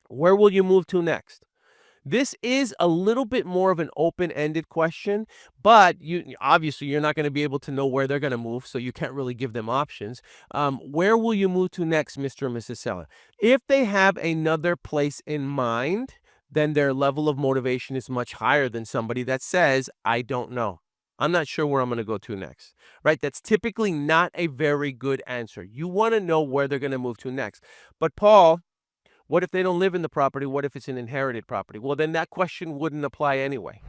Where will you move to next? This is a little bit more of an open-ended question, but obviously you're not going to be able to know where they're going to move, so you can't really give them options. Where will you move to next, Mr. and Mrs. Seller? If they have another place in mind, then their level of motivation is much higher than somebody that says, I don't know. I'm not sure where I'm going to go to next, right? That's typically not a very good answer. You want to know where they're going to move to next. But Paul, what if they don't live in the property? What if it's an inherited property? Well, then that question wouldn't apply anyway.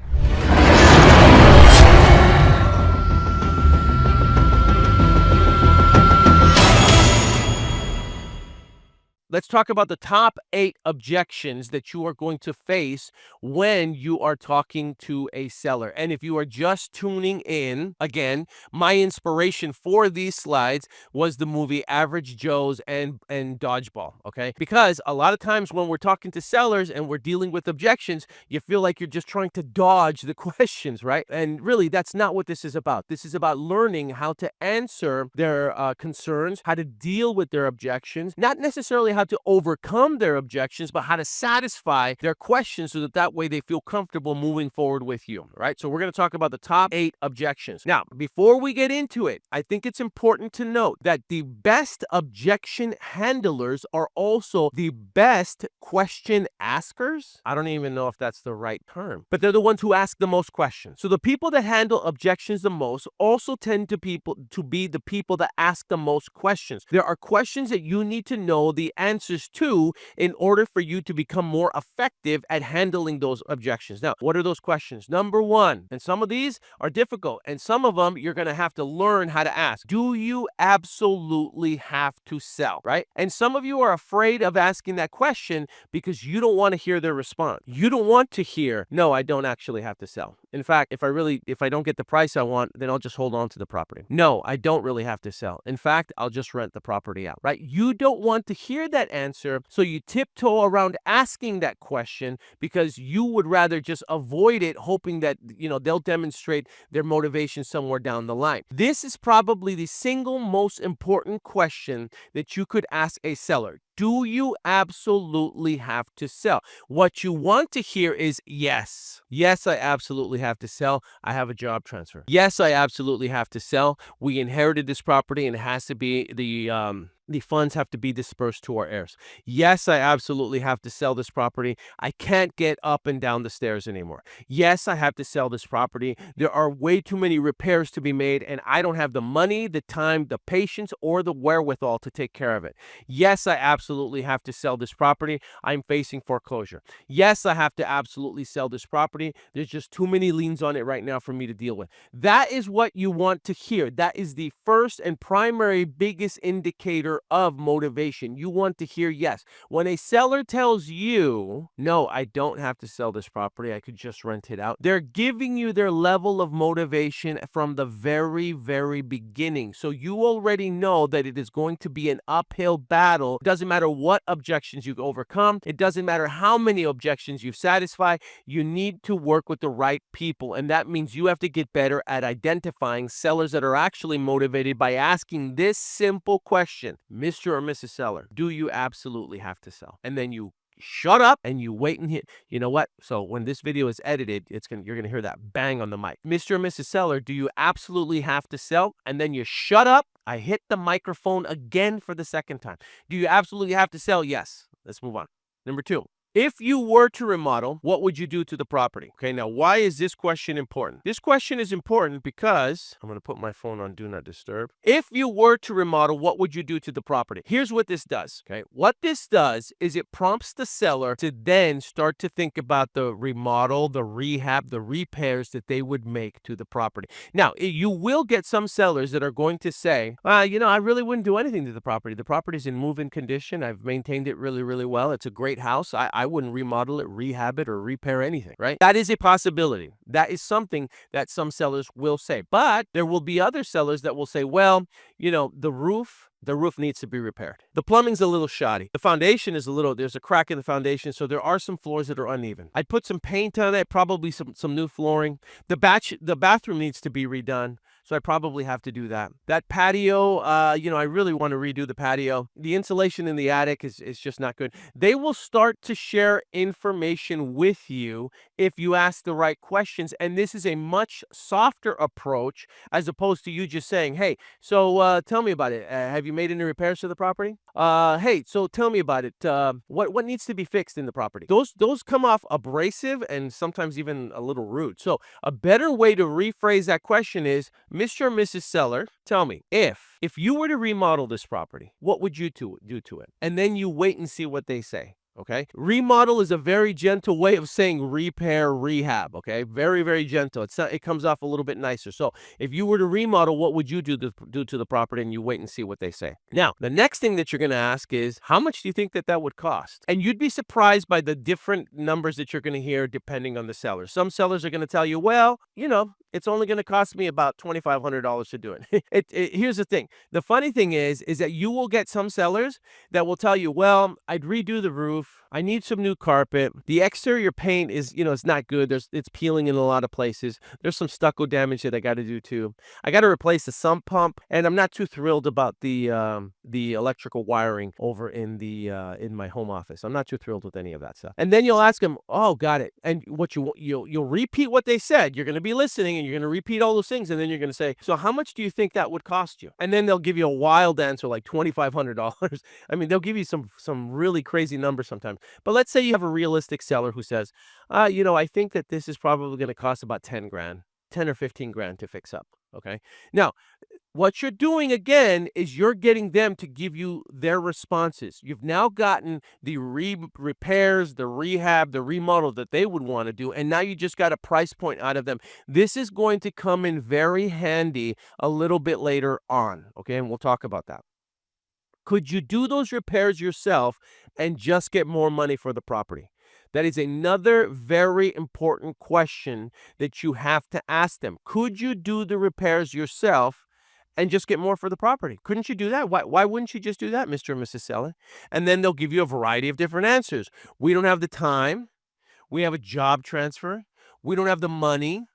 Let's talk about the top 8 objections that you are going to face when you are talking to a seller. And if you are just tuning in, again, my inspiration for these slides was the movie Average Joe's and Dodgeball, okay? Because a lot of times when we're talking to sellers and we're dealing with objections, you feel like you're just trying to dodge the questions, right? And really, that's not what this is about. This is about learning how to answer their concerns, how to deal with their objections, not necessarily how to overcome their objections, but how to satisfy their questions so that way they feel comfortable moving forward with you, right? So we're going to talk about the top 8 objections. Now, before we get into it, I think it's important to note that the best objection handlers are also the best question askers. I don't even know if that's the right term, but they're the ones who ask the most questions. So the people that handle objections the most also tend to be the people that ask the most questions. There are questions that you need to know the answers to in order for you to become more effective at handling those objections. Now, what are those questions? Number 1, and some of these are difficult, and some of them you're going to have to learn how to ask. Do you absolutely have to sell, right? And some of you are afraid of asking that question because you don't want to hear their response. You don't want to hear, no, I don't actually have to sell. In fact, if I don't get the price I want, then I'll just hold on to the property. No, I don't really have to sell. In fact, I'll just rent the property out, right? You don't want to hear that answer, so you tiptoe around asking that question because you would rather just avoid it, hoping that, they'll demonstrate their motivation somewhere down the line. This is probably the single most important question that you could ask a seller. Do you absolutely have to sell? What you want to hear is yes. Yes, I absolutely have to sell. I have a job transfer. Yes, I absolutely have to sell. We inherited this property and it has to be the funds have to be dispersed to our heirs. Yes, I absolutely have to sell this property. I can't get up and down the stairs anymore. Yes, I have to sell this property. There are way too many repairs to be made, and I don't have the money, the time, the patience, or the wherewithal to take care of it. Yes, I absolutely have to sell this property. I'm facing foreclosure. Yes, I have to absolutely sell this property. There's just too many liens on it right now for me to deal with. That is what you want to hear. That is the first and primary biggest indicator of motivation. You want to hear yes. When a seller tells you, no, I don't have to sell this property, I could just rent it out, they're giving you their level of motivation from the very, very beginning. So you already know that it is going to be an uphill battle. It doesn't matter what objections you overcome. It doesn't matter how many objections you satisfy. You need to work with the right people. And that means you have to get better at identifying sellers that are actually motivated by asking this simple question. Mr. or Mrs. Seller, do you absolutely have to sell? And then you shut up and you wait and hit. You know what? So when this video is edited, you're gonna hear that bang on the mic. Mr. or Mrs. Seller, do you absolutely have to sell? And then you shut up. I hit the microphone again for the second time. Do you absolutely have to sell? Yes. Let's move on. Number 2. If you were to remodel, what would you do to the property? Okay, now why is this question important? This question is important because I'm going to put my phone on Do Not Disturb. If you were to remodel, what would you do to the property? Here's what this does, okay? What this does is it prompts the seller to then start to think about the remodel, the rehab, the repairs that they would make to the property. Now, you will get some sellers that are going to say, I really wouldn't do anything to the property. The property's in move-in condition. I've maintained it really, really well. It's a great house. I wouldn't remodel it, rehab it, or repair anything, right? That is a possibility. That is something that some sellers will say. But there will be other sellers that will say, well, the roof needs to be repaired. The plumbing's a little shoddy. The foundation is there's a crack in the foundation, so there are some floors that are uneven. I'd put some paint on it, probably some new flooring. The bathroom needs to be redone. So I probably have to do that. That patio, I really want to redo the patio. The insulation in the attic is just not good. They will start to share information with you if you ask the right questions. And this is a much softer approach as opposed to you just saying, hey, so tell me about it. Have you made any repairs to the property? Hey, so tell me about it. What needs to be fixed in the property? Those come off abrasive and sometimes even a little rude. So a better way to rephrase that question is, Mr. or Mrs. Seller, tell me, if you were to remodel this property, what would you do to it? And then you wait and see what they say. Okay. Remodel is a very gentle way of saying repair, rehab. Okay. Very, very gentle. It comes off a little bit nicer. So if you were to remodel, what would you do to the property? And you wait and see what they say. Now, the next thing that you're going to ask is, how much do you think that would cost? And you'd be surprised by the different numbers that you're going to hear depending on the seller. Some sellers are going to tell you, well, it's only going to cost me about $2,500 to do it. Here's the thing. The funny thing is that you will get some sellers that will tell you, well, I'd redo the roof. I need some new carpet. The exterior paint is, it's not good. It's peeling in a lot of places. There's some stucco damage that I got to do too. I got to replace the sump pump, and I'm not too thrilled about the electrical wiring over in my home office. I'm not too thrilled with any of that stuff. And then you'll ask them, oh, got it. And what you'll repeat what they said. You're going to be listening, and you're going to repeat all those things, and then you're going to say, so how much do you think that would cost you? And then they'll give you a wild answer like $2,500. I mean, they'll give you some really crazy numbers sometimes. But let's say you have a realistic seller who says, I think that this is probably going to cost about 10 grand, 10 or 15 grand to fix up. Okay. Now, what you're doing again is you're getting them to give you their responses. You've now gotten the repairs, the rehab, the remodel that they would want to do, and now you just got a price point out of them. This is going to come in very handy a little bit later on, okay? And we'll talk about that. Could you do those repairs yourself and just get more money for the property? That is another very important question that you have to ask them. Could you do the repairs yourself and just get more for the property? Couldn't you do that? Why wouldn't you just do that, Mr. and Mrs. Seller? And then they'll give you a variety of different answers. We don't have the time. We have a job transfer. We don't have the money.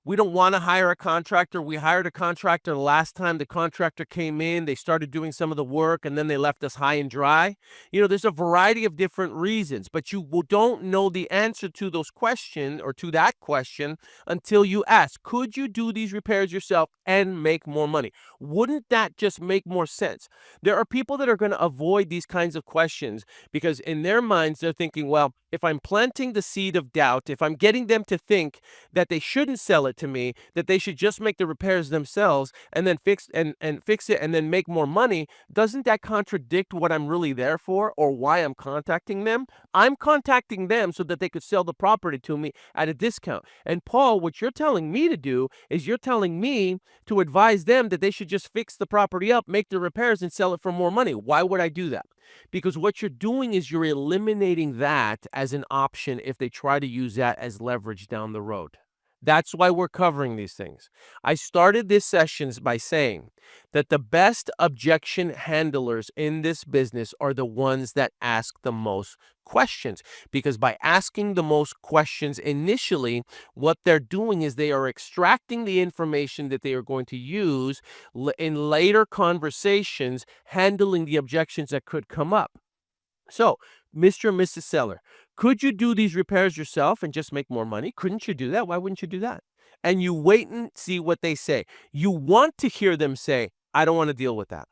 We don't want to hire a contractor. We hired a contractor last time the contractor came in. They started doing some of the work, and then they left us high and dry. There's a variety of different reasons, but you don't know the answer to those questions or to that question until you ask, could you do these repairs yourself and make more money? Wouldn't that just make more sense? There are people that are going to avoid these kinds of questions because in their minds, they're thinking, well, if I'm planting the seed of doubt, if I'm getting them to think that they shouldn't sell it to me, that they should just make the repairs themselves and then fix it and then make more money, doesn't that contradict what I'm really there for or why I'm contacting them? I'm contacting them so that they could sell the property to me at a discount. And Paul, what you're telling me to do is you're telling me to advise them that they should just fix the property up, make the repairs, and sell it for more money. Why would I do that? Because what you're doing is you're eliminating that as an option if they try to use that as leverage down the road. That's why we're covering these things. I started these sessions by saying that the best objection handlers in this business are the ones that ask the most questions. Because by asking the most questions initially, what they're doing is they are extracting the information that they are going to use in later conversations, handling the objections that could come up. So, Mr. and Mrs. Seller, could you do these repairs yourself and just make more money? Couldn't you do that? Why wouldn't you do that? And you wait and see what they say. You want to hear them say, I don't want to deal with that.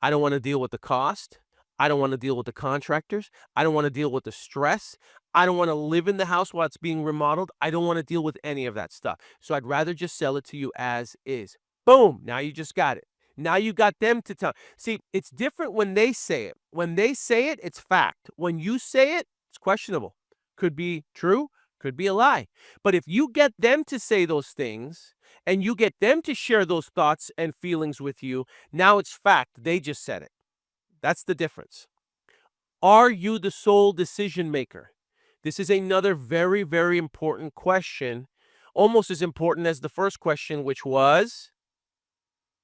I don't want to deal with the cost. I don't want to deal with the contractors. I don't want to deal with the stress. I don't want to live in the house while it's being remodeled. I don't want to deal with any of that stuff. So I'd rather just sell it to you as is. Boom. Now you just got it. Now you got them to tell. See, it's different when they say it. When they say it, it's fact. When you say it, it's questionable. Could be true, could be a lie. But if you get them to say those things and you get them to share those thoughts and feelings with you, now it's fact. They just said it. That's the difference. Are you the sole decision maker? This is another very, very important question, almost as important as the first question, which was,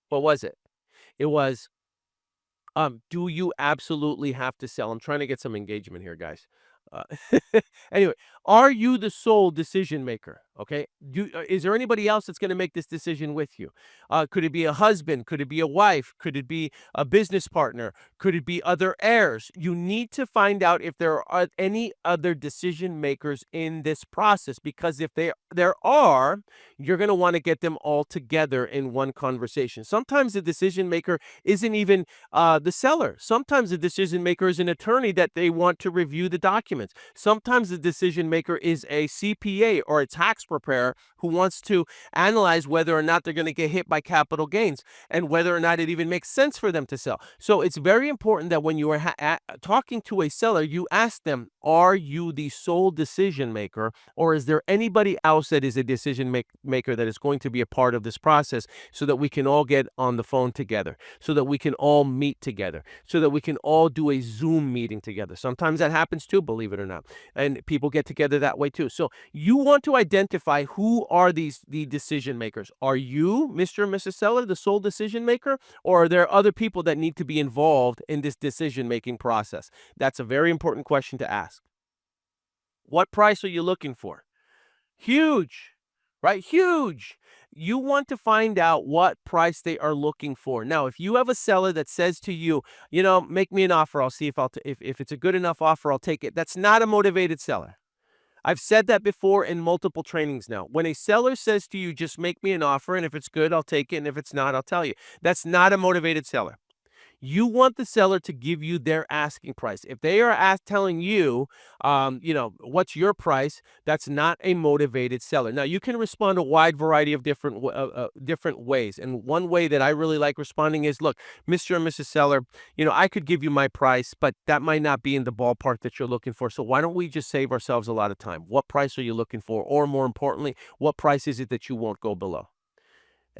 what was it? It was, do you absolutely have to sell? I'm trying to get some engagement here, guys. Uh, anyway, are you the sole decision maker? Okay. Is there anybody else that's going to make this decision with you? Could it be a husband? Could it be a wife? Could it be a business partner? Could it be other heirs? You need to find out if there are any other decision makers in this process, because if there are, you're going to want to get them all together in one conversation. Sometimes the decision maker isn't even the seller. Sometimes the decision maker is an attorney that they want to review the documents. Sometimes the decision maker is a CPA or a tax preparer who wants to analyze whether or not they're going to get hit by capital gains and whether or not it even makes sense for them to sell. So it's very important that when you are talking to a seller, you ask them, are you the sole decision maker, or is there anybody else that is a decision maker that is going to be a part of this process, so that we can all get on the phone together, so that we can all meet together, so that we can all do a Zoom meeting together. Sometimes that happens too, believe it or not. And people get together that way too. So you want to identify who are the decision makers. Are you, Mr. and Mrs. Seller, the sole decision maker, or are there other people that need to be involved in this decision making process? That's a very important question to ask. What price are you looking for? Huge, right? Huge. You want to find out what price they are looking for. Now, if you have a seller that says to you, make me an offer, I'll see if it's a good enough offer, I'll take it. That's not a motivated seller. I've said that before in multiple trainings now. When a seller says to you, just make me an offer, and if it's good, I'll take it, and if it's not, I'll tell you. That's not a motivated seller. You want the seller to give you their asking price. If they are telling you, what's your price, that's not a motivated seller. Now, you can respond a wide variety of different ways. And one way that I really like responding is, look, Mr. and Mrs. Seller, I could give you my price, but that might not be in the ballpark that you're looking for. So why don't we just save ourselves a lot of time? What price are you looking for? Or more importantly, what price is it that you won't go below?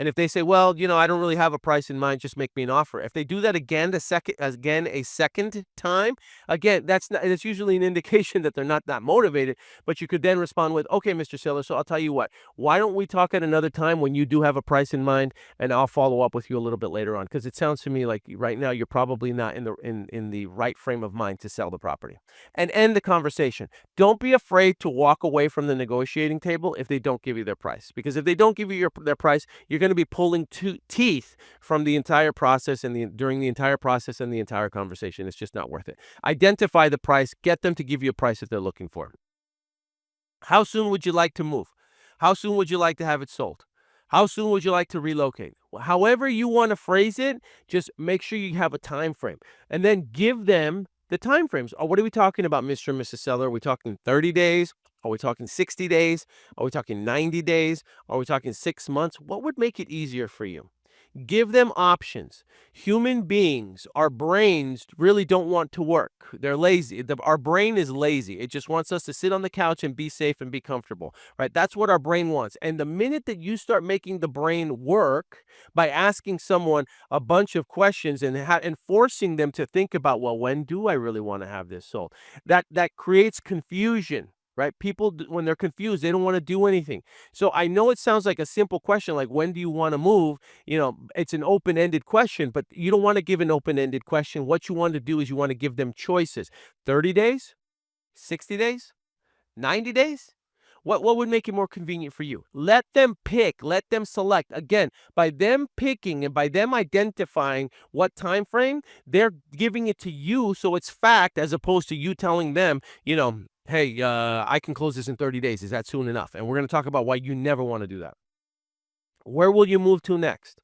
And if they say, well, I don't really have a price in mind, just make me an offer. If they do that again, a second time, again, that's usually an indication that they're not that motivated. But you could then respond with, okay, Mr. Seller, so I'll tell you what, why don't we talk at another time when you do have a price in mind, and I'll follow up with you a little bit later on, because it sounds to me like right now you're probably not in the right frame of mind to sell the property. And end the conversation. Don't be afraid to walk away from the negotiating table if they don't give you their price, because if they don't give you their price, you're going to be pulling teeth from the entire process and during the entire process and the entire conversation. It's just not worth it. Identify the price, get them to give you a price that they're looking for. How soon would you like to move? How soon would you like to have it sold? How soon would you like to relocate? However you want to phrase it, just make sure you have a time frame, and then give them the time frames. What are we talking about, Mr. and Mrs. Seller? Are we talking 30 days? Are we talking 60 days? Are we talking 90 days? Are we talking 6 months? What would make it easier for you? Give them options. Human beings, our brains really don't want to work. They're lazy. Our brain is lazy. It just wants us to sit on the couch and be safe and be comfortable, right? That's what our brain wants. And the minute that you start making the brain work by asking someone a bunch of questions and forcing them to think about, well, when do I really want to have this sold? That creates confusion. Right? People, when they're confused, they don't want to do anything. So I know it sounds like a simple question, like when do you want to move? It's an open-ended question, but you don't want to give an open-ended question. What you want to do is you want to give them choices. 30 days, 60 days, 90 days? What would make it more convenient for you? Let them pick, let them select. Again, by them picking and by them identifying what time frame, they're giving it to you, so it's fact, as opposed to you telling them, hey, I can close this in 30 days. Is that soon enough? And we're going to talk about why you never want to do that. Where will you move to next?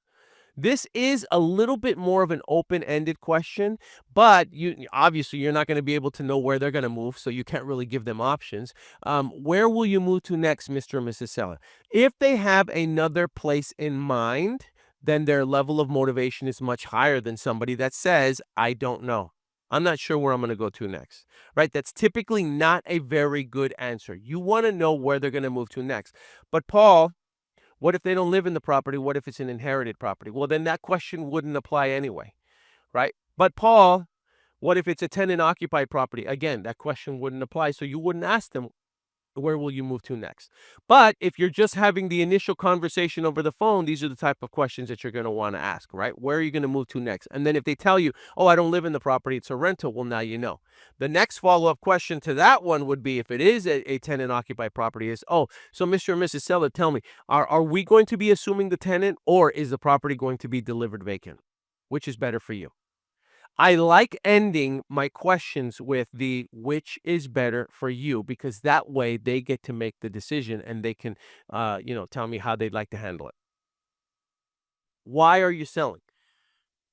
This is a little bit more of an open-ended question, but obviously you're not going to be able to know where they're going to move, so you can't really give them options. Where will you move to next, Mr. and Mrs. Seller? If they have another place in mind, then their level of motivation is much higher than somebody that says, I don't know. I'm not sure where I'm going to go to next, right? That's typically not a very good answer. You want to know where they're going to move to next. But Paul, what if they don't live in the property? What if it's an inherited property? Well, then that question wouldn't apply anyway, right? But Paul, what if it's a tenant occupied property? Again, that question wouldn't apply. So you wouldn't ask them Where will you move to next? But if you're just having the initial conversation over the phone, these are the type of questions that you're going to want to ask, right? Where are you going to move to next? And then if they tell you, oh, I don't live in the property, it's a rental, well, now you know. The next follow up question to that one would be, if it is a tenant occupied property, is, oh, so Mr. and Mrs. Seller, tell me, are we going to be assuming the tenant, or is the property going to be delivered vacant? Which is better for you? I like ending my questions with the which is better for you, because that way they get to make the decision and they can, tell me how they'd like to handle it. Why are you selling?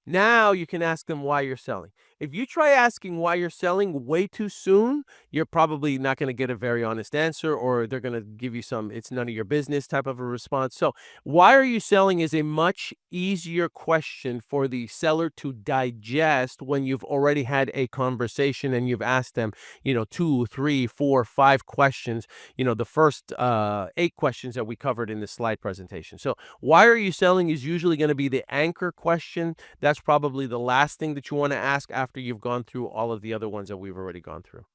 Now you can ask them why you're selling. If you try asking why you're selling way too soon, you're probably not going to get a very honest answer, or they're going to give you some it's none of your business type of a response. So, why are you selling is a much easier question for the seller to digest when you've already had a conversation and you've asked them, two, three, four, five questions, the first 8 questions that we covered in the slide presentation. So, why are you selling is usually going to be the anchor question. That's probably the last thing that you want to ask after you've gone through all of the other ones that we've already gone through.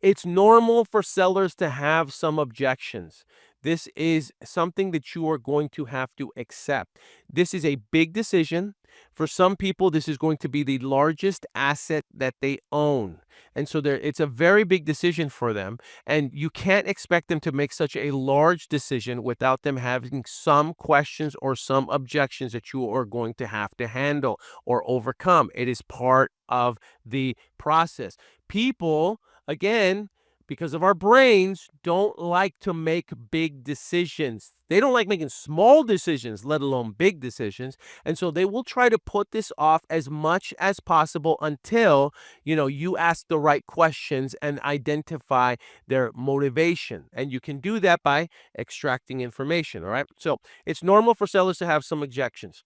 It's normal for sellers to have some objections. This is something that you are going to have to accept. This is a big decision. For some people, this is going to be the largest asset that they own. And so it's a very big decision for them. And you can't expect them to make such a large decision without them having some questions or some objections that you are going to have to handle or overcome. It is part of the process. People, again, because of our brains, don't like to make big decisions. They don't like making small decisions, let alone big decisions. And so they will try to put this off as much as possible until, you ask the right questions and identify their motivation. And you can do that by extracting information. All right. So it's normal for sellers to have some objections.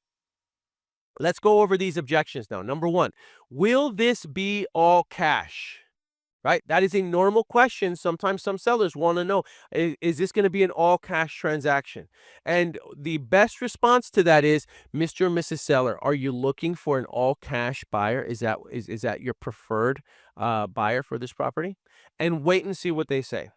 Let's go over these objections now. Number one, will this be all cash? Right? That is a normal question. Sometimes some sellers want to know, is this going to be an all cash transaction? And the best response to that is, Mr. and Mrs. Seller, are you looking for an all cash buyer? Is that your preferred buyer for this property? And wait and see what they say.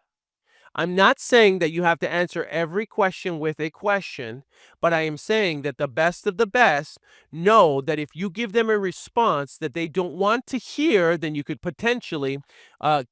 I'm not saying that you have to answer every question with a question, but I am saying that the best of the best know that if you give them a response that they don't want to hear, then you could potentially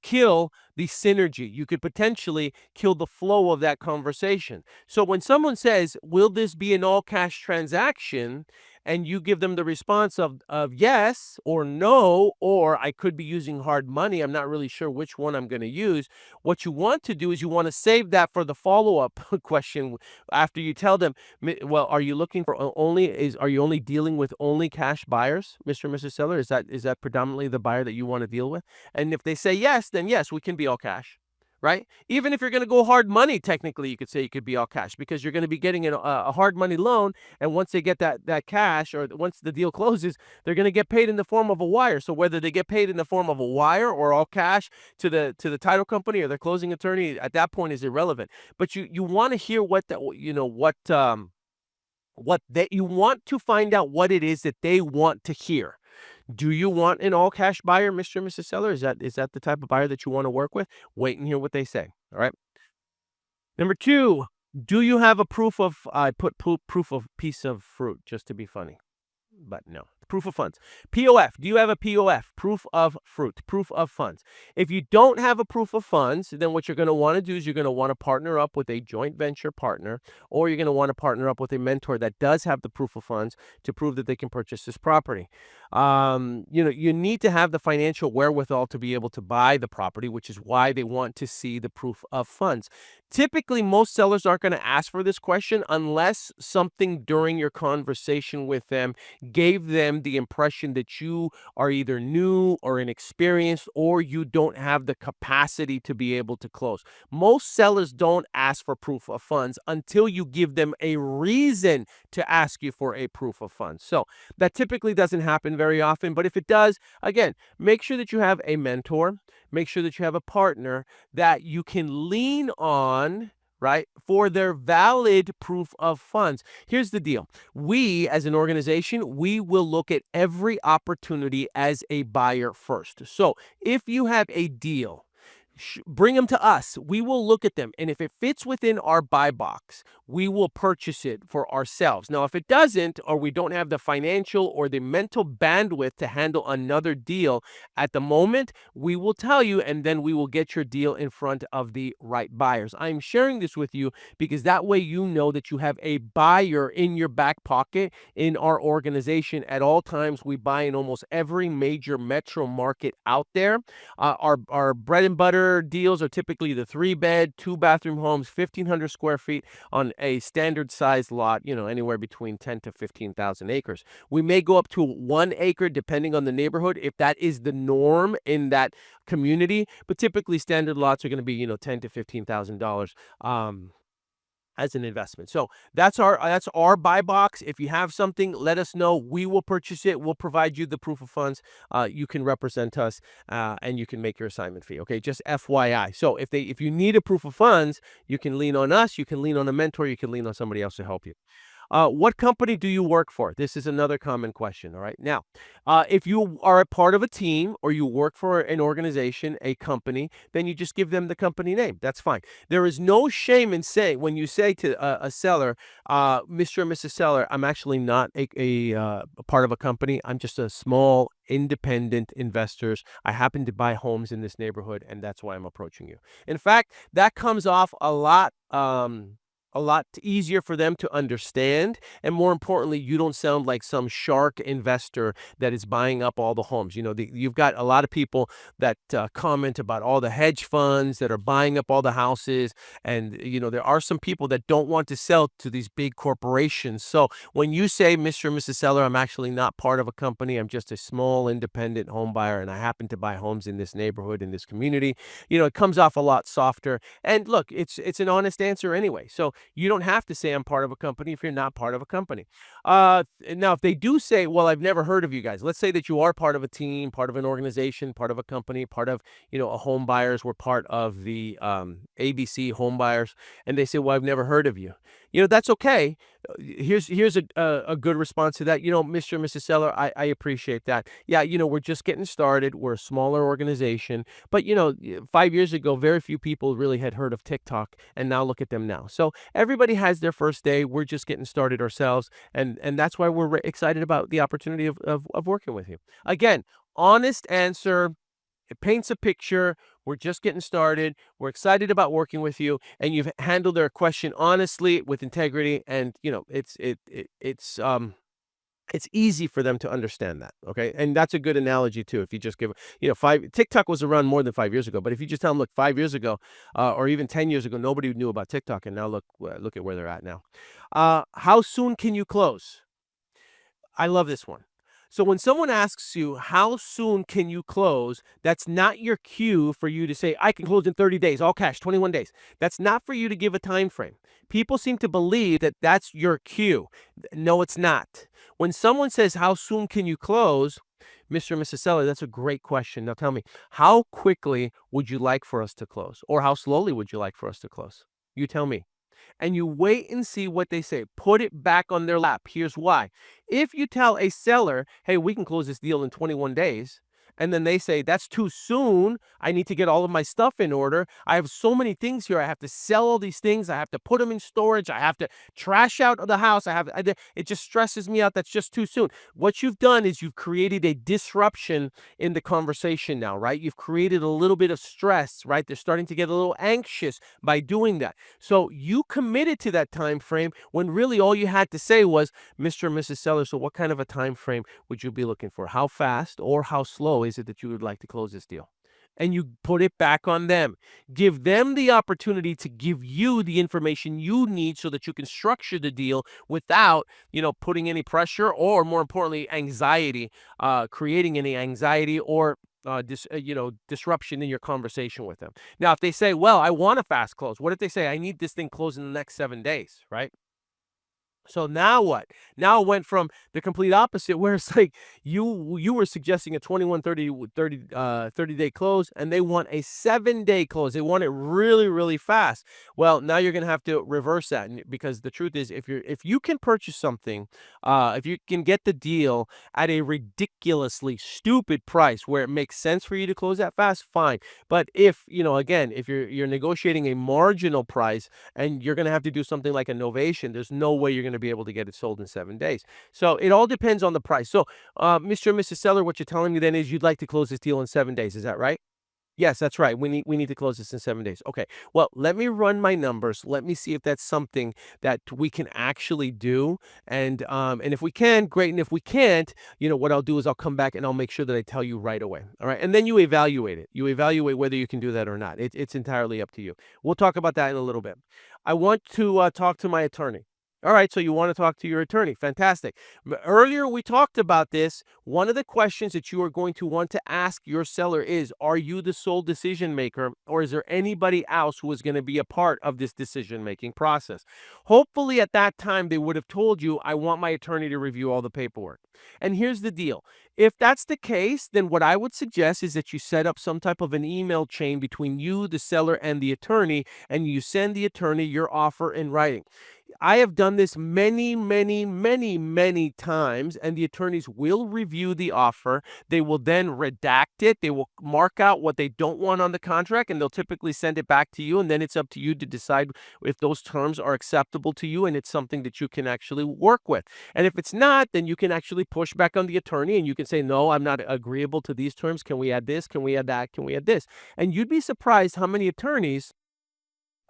kill the synergy. You could potentially kill the flow of that conversation. So when someone says, will this be an all cash transaction? And you give them the response of yes or no, or I could be using hard money, I'm not really sure which one I'm going to use. What you want to do is you want to save that for the follow-up question after you tell them, well, are you looking for are you only dealing with only cash buyers, Mr. and Mrs. Seller? Is that predominantly the buyer that you want to deal with? And if they say yes, then yes, we can be all cash. Right? Even if you're going to go hard money, technically, you could say you could be all cash, because you're going to be getting a hard money loan. And once they get that cash, or once the deal closes, they're going to get paid in the form of a wire. So whether they get paid in the form of a wire or all cash to the title company or their closing attorney, at that point is irrelevant. But you want to hear you want to find out what it is that they want to hear. Do you want an all cash buyer, Mr. and Mrs. Seller? Is that the type of buyer that you want to work with? Wait and hear what they say. All right. Number two, do you have a proof of, I put proof of piece of fruit just to be funny, but no. Proof of funds. POF. Do you have a POF? Proof of fruit. Proof of funds. If you don't have a proof of funds, then what you're going to want to do is you're going to want to partner up with a joint venture partner, or you're going to want to partner up with a mentor that does have the proof of funds to prove that they can purchase this property. You need to have the financial wherewithal to be able to buy the property, which is why they want to see the proof of funds. Typically, most sellers aren't going to ask for this question unless something during your conversation with them gave them the impression that you are either new or inexperienced, or you don't have the capacity to be able to close. Most sellers don't ask for proof of funds until you give them a reason to ask you for a proof of funds. So that typically doesn't happen very often, but if it does, again, make sure that you have a mentor, make sure that you have a partner that you can lean on, right, for their valid proof of funds. Here's the deal. We, as an organization, we will look at every opportunity as a buyer first. So if you have a deal, bring them to us. We will look at them. And if it fits within our buy box, we will purchase it for ourselves. Now, if it doesn't, or we don't have the financial or the mental bandwidth to handle another deal at the moment, we will tell you, and then we will get your deal in front of the right buyers. I'm sharing this with you because that way you know that you have a buyer in your back pocket in our organization at all times. We buy in almost every major metro market out there. Our bread and butter deals are typically the 3-bed, 2-bathroom homes, 1,500 square feet on a standard size lot, anywhere between 10 to 15,000 acres. We may go up to 1 acre depending on the neighborhood if that is the norm in that community, but typically standard lots are going to be, 10 to $15,000. As an investment. So that's our buy box. If you have something, let us know. We will purchase it. We'll provide you the proof of funds. You can represent us, and you can make your assignment fee. Okay, just FYI. So if you need a proof of funds, you can lean on us. You can lean on a mentor. You can lean on somebody else to help you. What company do you work for? This is another common question. All right. Now, if you are a part of a team or you work for an organization, a company, then you just give them the company name. That's fine. There is no shame in saying, when you say to a seller, Mr. and Mrs. Seller, I'm actually not a part of a company. I'm just a small independent investors. I happen to buy homes in this neighborhood, and that's why I'm approaching you. In fact, that comes off a lot easier for them to understand. And more importantly, you don't sound like some shark investor that is buying up all the homes. You've got a lot of people that comment about all the hedge funds that are buying up all the houses. And, there are some people that don't want to sell to these big corporations. So when you say, Mr. and Mrs. Seller, I'm actually not part of a company. I'm just a small independent home buyer, and I happen to buy homes in this neighborhood, in this community. It comes off a lot softer. And look, it's an honest answer anyway. So you don't have to say I'm part of a company if you're not part of a company. Now, if they do say, well, I've never heard of you guys. Let's say that you are part of a team, part of an organization, part of a company, part of, a home buyers. We're part of the ABC home buyers. And they say, well, I've never heard of you. That's okay. Here's a good response to that. Mr. and Mrs. Seller, I appreciate that. Yeah, we're just getting started. We're a smaller organization. But, 5 years ago, very few people really had heard of TikTok. And now look at them now. So everybody has their first day. We're just getting started ourselves. And that's why we're excited about the opportunity of working with you. Again, honest answer. It paints a picture. We're just getting started. We're excited about working with you, and you've handled their question honestly with integrity, and it's easy for them to understand that. Okay, and that's a good analogy too. If you just give, five TikTok was around more than 5 years ago, but if you just tell them, look, 5 years ago, or even 10 years ago, nobody knew about TikTok, and now look at where they're at now. How soon can you close? I love this one. So when someone asks you, how soon can you close? That's not your cue for you to say, I can close in 30 days, all cash, 21 days. That's not for you to give a time frame. People seem to believe that that's your cue. No, it's not. When someone says, how soon can you close? Mr. and Mrs. Seller, that's a great question. Now tell me, how quickly would you like for us to close? Or how slowly would you like for us to close? You tell me. And you wait and see what they say. Put it back on their lap. Here's why. If you tell a seller, hey, we can close this deal in 21 days, and then they say, that's too soon. I need to get all of my stuff in order. I have so many things here. I have to sell all these things. I have to put them in storage. I have to trash out of the house. It just stresses me out. That's just too soon. What you've done is you've created a disruption in the conversation now, right? You've created a little bit of stress, right? They're starting to get a little anxious by doing that. So you committed to that time frame when really all you had to say was, Mr. and Mrs. Seller, so what kind of a time frame would you be looking for? How fast or how slow is it that you would like to close this deal? And you put it back on them. Give them the opportunity to give you the information you need so that you can structure the deal without, putting any pressure or, more importantly, anxiety, creating any anxiety or disruption in your conversation with them. Now, if they say, well, I want a fast close. What if they say, I need this thing closed in the next 7 days, right? So now what? Now it went from the complete opposite where it's like you were suggesting a 21, 30-day close, and they want a 7-day close. They want it really, really fast. Well, now you're gonna have to reverse that because the truth is if you can purchase something, if you can get the deal at a ridiculously stupid price where it makes sense for you to close that fast, fine. But if, again, if you're negotiating a marginal price and you're going to have to do something like a novation, there's no way you're going to be able to get it sold in 7 days. So it all depends on the price. So, Mr. and Mrs. Seller, what you're telling me then is you'd like to close this deal in 7 days. Is that right? Yes, that's right. We need to close this in 7 days. Okay. Well, let me run my numbers. Let me see if that's something that we can actually do. And if we can, great. And if we can't, what I'll do is I'll come back and I'll make sure that I tell you right away. All right. And then you evaluate it. You evaluate whether you can do that or not. It's entirely up to you. We'll talk about that in a little bit. I want to talk to my attorney. All right, so you want to talk to your attorney. Fantastic. Earlier, we talked about this. One of the questions that you are going to want to ask your seller is, are you the sole decision maker, or is there anybody else who is going to be a part of this decision-making process? Hopefully, at that time, they would have told you, I want my attorney to review all the paperwork. And here's the deal. If that's the case, then what I would suggest is that you set up some type of an email chain between you, the seller, and the attorney, and you send the attorney your offer in writing. I have done this many, many, many, many times, and the attorneys will review the offer. They will then redact it. They will mark out what they don't want on the contract, and they'll typically send it back to you. And then it's up to you to decide if those terms are acceptable to you and it's something that you can actually work with. And if it's not, then you can actually push back on the attorney and you can say, no, I'm not agreeable to these terms. Can we add this? Can we add that? Can we add this? And you'd be surprised how many attorneys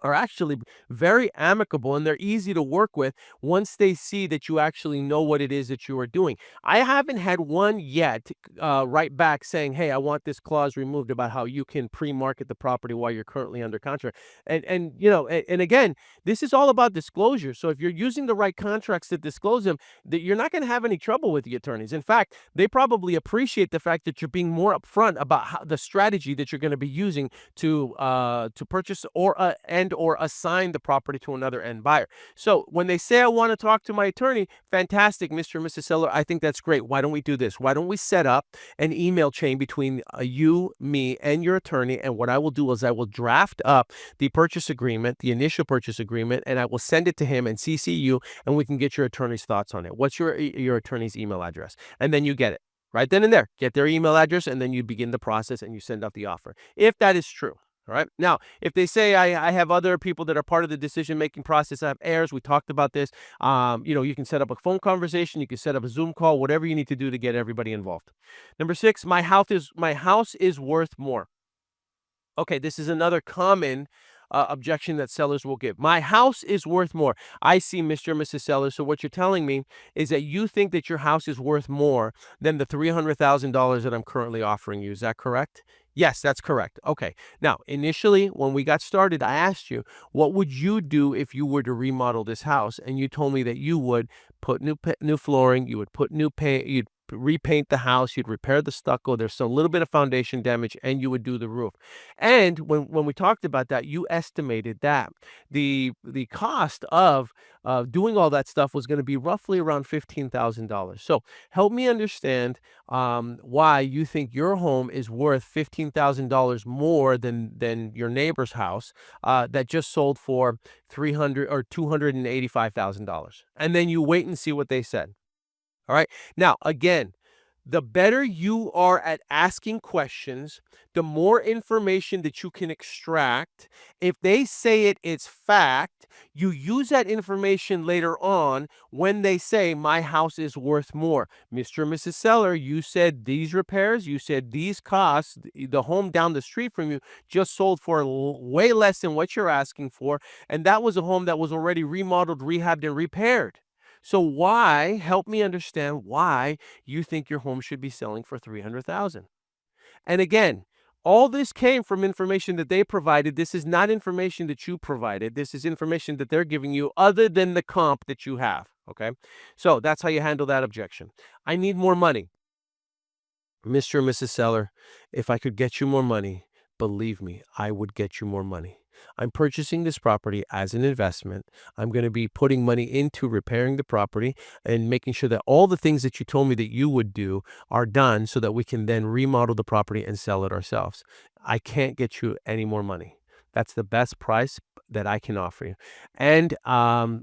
are actually very amicable and they're easy to work with once they see that you actually know what it is that you are doing. I haven't had one yet write back saying, "Hey, I want this clause removed about how you can pre-market the property while you're currently under contract." And again, this is all about disclosure. So if you're using the right contracts to disclose them, that you're not going to have any trouble with the attorneys. In fact, they probably appreciate the fact that you're being more upfront about the strategy that you're going to be using to purchase or assign the property to another end buyer. So when they say I want to talk to my attorney, fantastic, Mr. and Mrs. Seller, I think that's great. Why don't we do this? Why don't we set up an email chain between you, me, and your attorney? And what I will do is I will draft up the purchase agreement, the initial purchase agreement, and I will send it to him and CC you, and we can get your attorney's thoughts on it. What's your attorney's email address? And then you get it. Right then and there, get their email address, and then you begin the process and you send out the offer. If that is true. All right. Now, if they say I have other people that are part of the decision-making process, I have heirs, we talked about this. You can set up a phone conversation, you can set up a Zoom call, whatever you need to do to get everybody involved. Number 6, my house is worth more. Okay, this is another common objection that sellers will give. My house is worth more. I see, Mr. and Mrs. Seller. So what you're telling me is that you think that your house is worth more than the $300,000 that I'm currently offering you. Is that correct? Yes, that's correct. Okay. Now, initially, when we got started, I asked you, what would you do if you were to remodel this house? And you told me that you would put new flooring, you would put new paint, you'd repaint the house, you'd repair the stucco, there's a little bit of foundation damage, and you would do the roof. And when we talked about that, you estimated that the cost of doing all that stuff was going to be roughly around $15,000. So help me understand why you think your home is worth $15,000 more than your neighbor's house that just sold for 300 or $285,000. And then you wait and see what they said. All right. Now, again, the better you are at asking questions, the more information that you can extract. If they say it's fact, you use that information later on when they say, my house is worth more. Mr. and Mrs. Seller, you said these repairs, you said these costs, the home down the street from you just sold for way less than what you're asking for. And that was a home that was already remodeled, rehabbed, and repaired. So why, help me understand why you think your home should be selling for 300,000. And again, all this came from information that they provided. This is not information that you provided. This is information that they're giving you other than the comp that you have, okay? So that's how you handle that objection. I need more money. Mr. and Mrs. Seller, if I could get you more money, believe me, I would get you more money. I'm purchasing this property as an investment. I'm going to be putting money into repairing the property and making sure that all the things that you told me that you would do are done so that we can then remodel the property and sell it ourselves. I can't get you any more money. That's the best price that I can offer you. And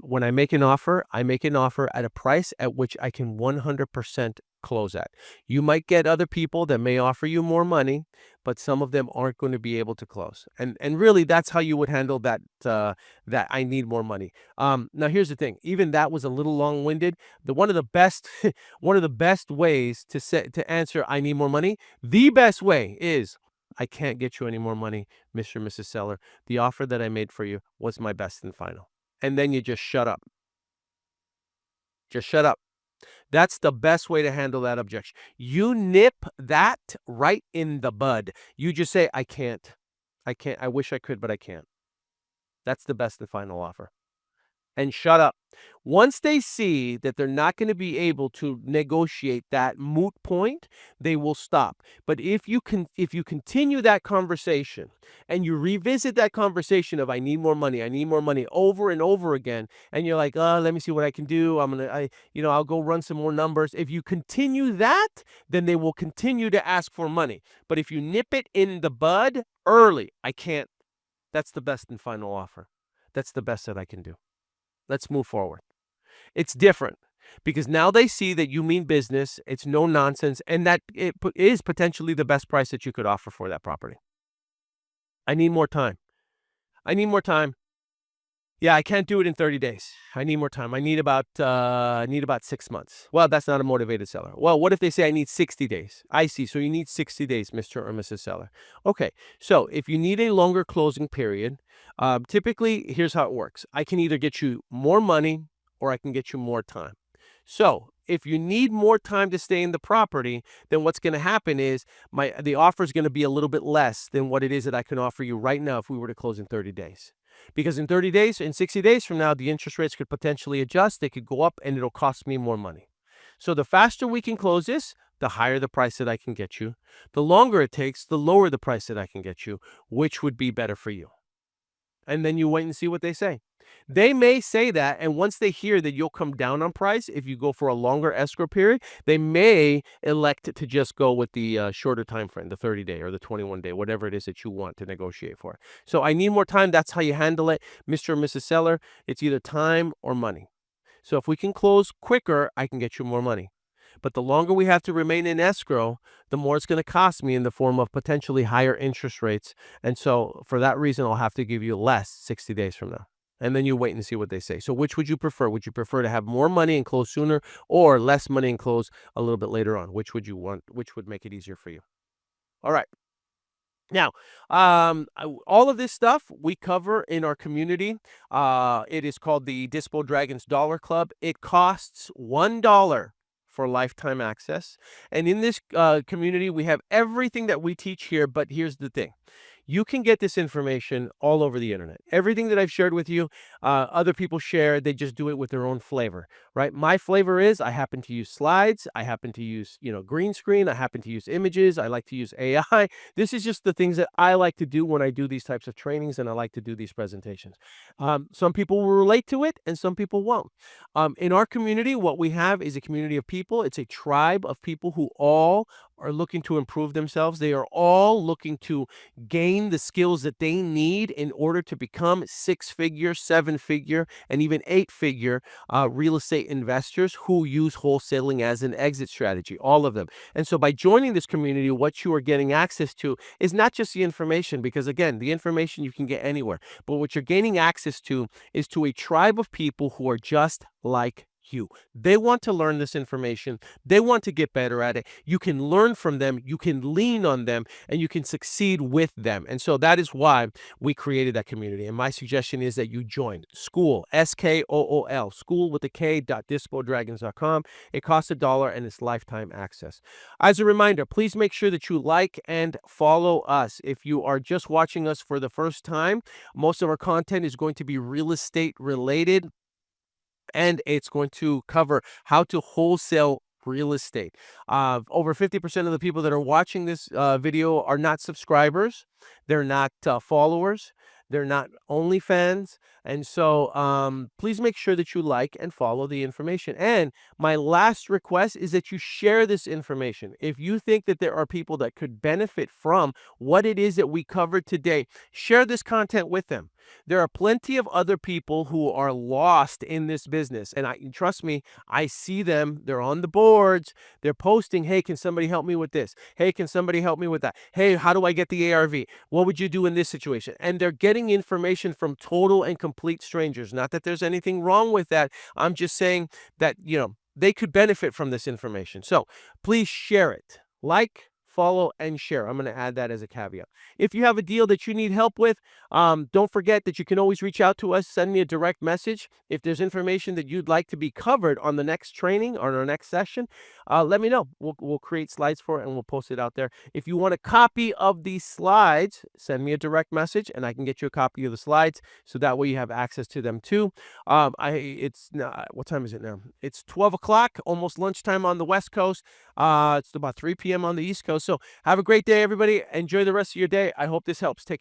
when I make an offer at a price at which I can 100% close at. You might get other people that may offer you more money, but some of them aren't going to be able to close. And really, that's how you would handle that. That I need more money. Now, here's the thing. Even that was a little long-winded. The one of the best one of the best ways to answer I need more money. The best way is I can't get you any more money, Mr. or Mrs. Seller. The offer that I made for you was my best and final. And then you just shut up. Just shut up. That's the best way to handle that objection. You nip that right in the bud. You just say, I can't. I can't. I wish I could, but I can't. That's the best and final offer. And shut up. Once they see that they're not going to be able to negotiate that moot point, they will stop. But if you continue that conversation and you revisit that conversation of I need more money over and over again, and you're like, oh, let me see what I can do. I'll go run some more numbers. If you continue that, then they will continue to ask for money. But if you nip it in the bud early, I can't. That's the best and final offer. That's the best that I can do. Let's move forward. It's different because now they see that you mean business, it's no nonsense, and that is potentially the best price that you could offer for that property. I need more time. I need more time. Yeah, I can't do it in 30 days. I need more time. I need about 6 months. Well, that's not a motivated seller. Well, what if they say I need 60 days? I see. So you need 60 days, Mr. or Mrs. Seller. Okay. So if you need a longer closing period, typically here's how it works. I can either get you more money or I can get you more time. So if you need more time to stay in the property, then what's going to happen is the offer is going to be a little bit less than what it is that I can offer you right now if we were to close in 30 days. Because in 30 days, in 60 days from now, the interest rates could potentially adjust. They could go up and it'll cost me more money. So the faster we can close this, the higher the price that I can get you. The longer it takes, the lower the price that I can get you, which would be better for you. And then you wait and see what they say. They may say that, and once they hear that you'll come down on price if you go for a longer escrow period, they may elect to just go with the shorter time frame, the 30-day or the 21-day, whatever it is that you want to negotiate for. So I need more time. That's how you handle it, Mr. or Mrs. Seller. It's either time or money. So if we can close quicker, I can get you more money. But the longer we have to remain in escrow, the more it's going to cost me in the form of potentially higher interest rates. And so for that reason, I'll have to give you less 60 days from now. And then you wait and see what they say. So which would you prefer? Would you prefer to have more money and close sooner or less money and close a little bit later on? Which would you want? Which would make it easier for you? All right. Now, all of this stuff we cover in our community. It is called the Dispo Dragons Dollar Club. It costs $1 for lifetime access. And in this community, we have everything that we teach here. But here's the thing. You can get this information all over the internet. Everything that I've shared with you, other people share. They just do it with their own flavor, right? My flavor is I happen to use slides. I happen to use, green screen. I happen to use images. I like to use AI. This is just the things that I like to do when I do these types of trainings and I like to do these presentations. Some people will relate to it and some people won't. In our community, what we have is a community of people. It's a tribe of people who all are looking to improve themselves. They are all looking to gain the skills that they need in order to become 6-figure, 7-figure, and even 8-figure real estate investors who use wholesaling as an exit strategy, all of them. And so by joining this community, what you are getting access to is not just the information, because again, the information you can get anywhere, but what you're gaining access to is to a tribe of people who are just like you. They want to learn this information. They want to get better at it. You can learn from them. You can lean on them and you can succeed with them. And so that is why we created that community. And my suggestion is that you join School, SKOOL, school with the K.dispodragons.com. It costs $1 and it's lifetime access. As a reminder, please make sure that you like and follow us. If you are just watching us for the first time, most of our content is going to be real estate related. And it's going to cover how to wholesale real estate. Over 50% of the people that are watching this video are not subscribers. They're not followers. They're not OnlyFans. And so please make sure that you like and follow the information. And my last request is that you share this information. If you think that there are people that could benefit from what it is that we covered today, share this content with them. There are plenty of other people who are lost in this business. And trust me, I see them. They're on the boards. They're posting, hey, can somebody help me with this? Hey, can somebody help me with that? Hey, how do I get the ARV? What would you do in this situation? And they're getting information from total and complete strangers. Not that there's anything wrong with that. I'm just saying that, they could benefit from this information. So please share it. Like, follow, and share. I'm going to add that as a caveat. If you have a deal that you need help with, don't forget that you can always reach out to us. Send me a direct message. If there's information that you'd like to be covered on the next training or our next session, let me know. We'll create slides for it and we'll post it out there. If you want a copy of these slides, send me a direct message and I can get you a copy of the slides so that way you have access to them too. It's what time is it now? It's 12 o'clock, almost lunchtime on the West Coast. It's about 3 p.m. on the East Coast. So have a great day, everybody. Enjoy the rest of your day. I hope this helps. Take care.